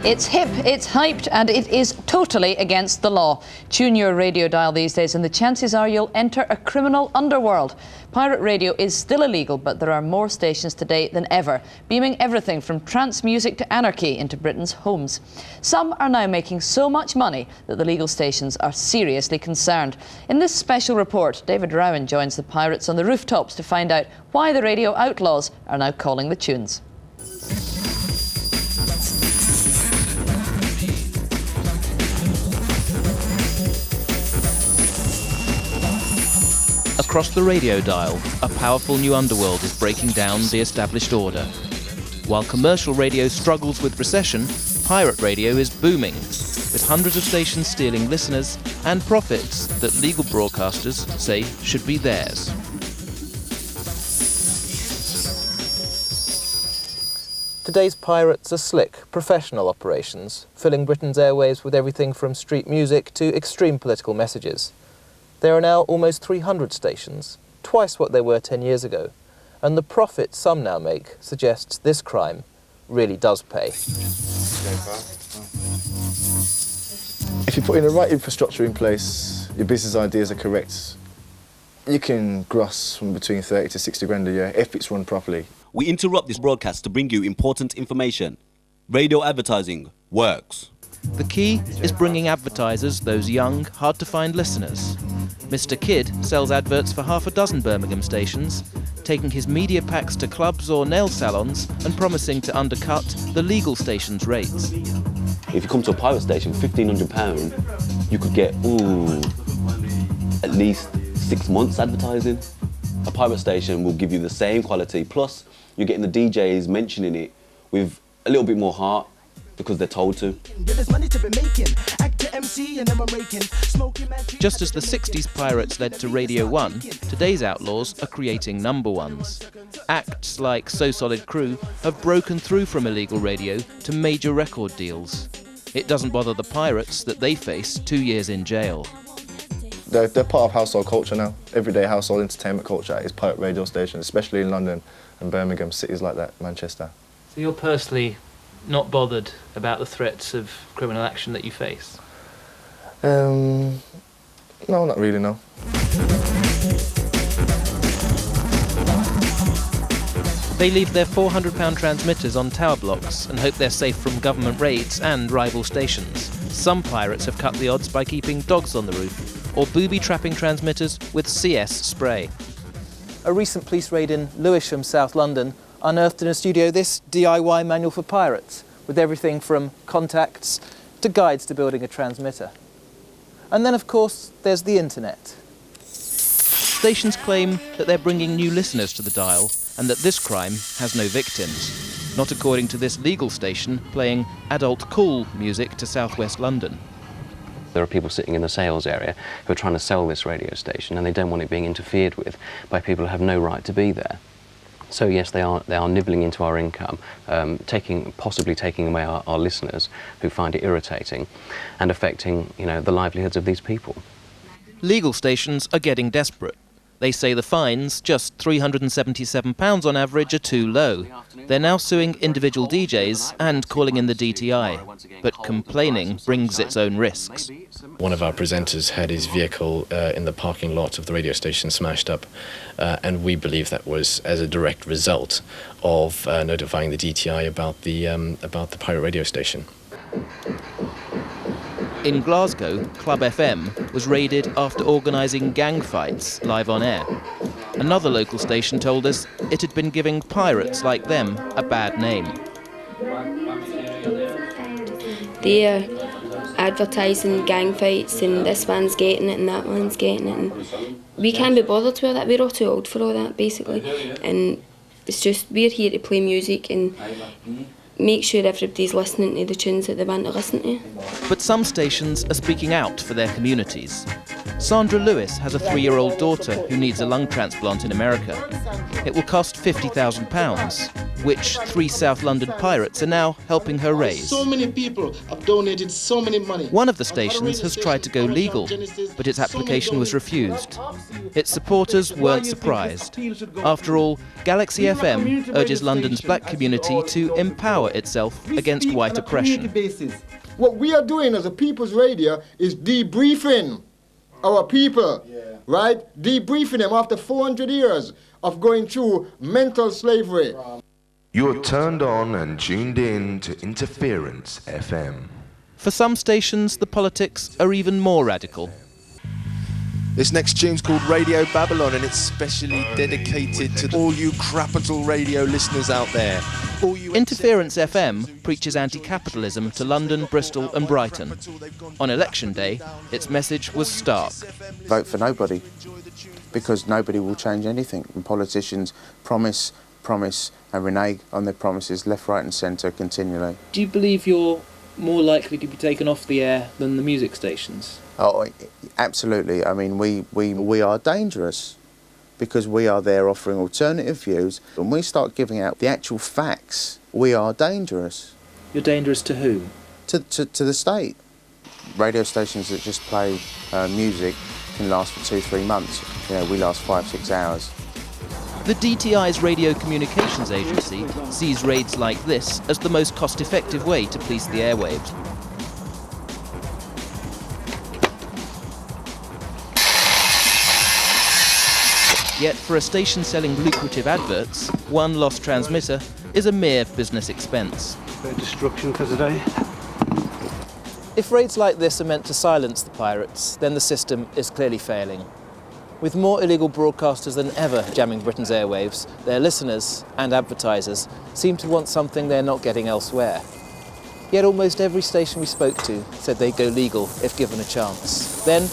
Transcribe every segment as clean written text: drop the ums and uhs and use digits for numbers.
It's hip, it's hyped, and it is totally against the law. Tune your radio dial these days and the chances are you'll enter a criminal underworld. Pirate radio is still illegal, but there are more stations today than ever, beaming everything from trance music to anarchy into Britain's homes. Some are now making so much money that the legal stations are seriously concerned. In this special report, David Rowan joins the pirates on the rooftops to find out why the radio outlaws are now calling the tunes. Across the radio dial, a powerful new underworld is breaking down the established order. While commercial radio struggles with recession, pirate radio is booming, with hundreds of stations stealing listeners and profits that legal broadcasters say should be theirs. Today's pirates are slick, professional operations, filling Britain's airwaves with everything from street music to extreme political messages. There are now almost 300 stations, twice what there were 10 years ago, and the profit some now make suggests this crime really does pay. If you're putting the right infrastructure in place, your business ideas are correct, you can gross from between 30 to 60 grand a year if it's run properly. We interrupt this broadcast to bring you important information. Radio advertising works. The key is bringing advertisers those young, hard-to-find listeners. Mr. Kidd sells adverts for half a dozen Birmingham stations, taking his media packs to clubs or nail salons and promising to undercut the legal station's rates. If you come to a pirate station, £1,500, you could get, at least 6 months advertising. A pirate station will give you the same quality, plus you're getting the DJs mentioning it with a little bit more heart, because they're told to. Just as the 60s pirates led to Radio 1, today's outlaws are creating number ones. Acts like So Solid Crew have broken through from illegal radio to major record deals. It doesn't bother the pirates that they face 2 years in jail. They're part of household culture now. Everyday household entertainment culture is pirate radio stations, especially in London and Birmingham, cities like that, Manchester. So you're personally not bothered about the threats of criminal action that you face? No, not really, no. They leave their £400 transmitters on tower blocks and hope they're safe from government raids and rival stations. Some pirates have cut the odds by keeping dogs on the roof or booby-trapping transmitters with CS spray. A recent police raid in Lewisham, South London, unearthed in a studio this DIY manual for pirates, with everything from contacts to guides to building a transmitter. And then, of course, there's the internet. Stations claim that they're bringing new listeners to the dial and that this crime has no victims. Not according to this legal station playing adult cool music to southwest London. There are people sitting in the sales area who are trying to sell this radio station and they don't want it being interfered with by people who have no right to be there. So yes, they are nibbling into our income, possibly taking away our listeners who find it irritating and affecting, the livelihoods of these people. Legal stations are getting desperate. They say the fines, just £377 on average, are too low. They're now suing individual DJs and calling in the DTI. But complaining brings its own risks. One of our presenters had his vehicle in the parking lot of the radio station smashed up, and we believe that was as a direct result of notifying the DTI about the pirate radio station. In Glasgow, Club FM was raided after organising gang fights live on air. Another local station told us it had been giving pirates like them a bad name. They're advertising gang fights and this one's getting it and that one's getting it. And we can't be bothered with that, we're all too old for all that basically. And it's just, we're here to play music and make sure everybody's listening to the tunes that they want to listen to. But some stations are speaking out for their communities. Sandra Lewis has a 3-year-old daughter who needs a lung transplant in America. It will cost £50,000. which 3 South London pirates are now helping her raise. So many people have donated so many money. One of the stations has tried to go legal, but its application was refused. Its supporters weren't surprised. After all, Galaxy FM urges London's black community to empower itself against white oppression. What we are doing as a People's Radio is debriefing our people, right? Debriefing them after 400 years of going through mental slavery. You're turned on and tuned in to Interference FM. For some stations, the politics are even more radical. This next tune's called Radio Babylon, and it's specially dedicated to all you Capital Radio listeners out there. Interference FM preaches anti-capitalism to London, Bristol and Brighton. On election day, its message was stark. Vote for nobody, because nobody will change anything. And politicians promise, and renege on their promises left, right and centre continually. Do you believe you're more likely to be taken off the air than the music stations? Oh, absolutely. I mean, we are dangerous because we are there offering alternative views. When we start giving out the actual facts, we are dangerous. You're dangerous to whom? To the state. Radio stations that just play music can last for 2-3 months. You know, we last 5-6 hours. The DTI's Radio Communications Agency sees raids like this as the most cost-effective way to police the airwaves. Yet for a station selling lucrative adverts, one lost transmitter is a mere business expense. Bit of destruction for today. If raids like this are meant to silence the pirates, then the system is clearly failing. With more illegal broadcasters than ever jamming Britain's airwaves, their listeners and advertisers seem to want something they're not getting elsewhere. Yet almost every station we spoke to said they'd go legal if given a chance. Then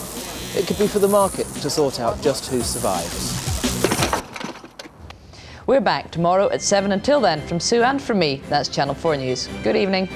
it could be for the market to sort out just who survives. We're back tomorrow at 7. Until then, from Sue and from me, that's Channel 4 News. Good evening.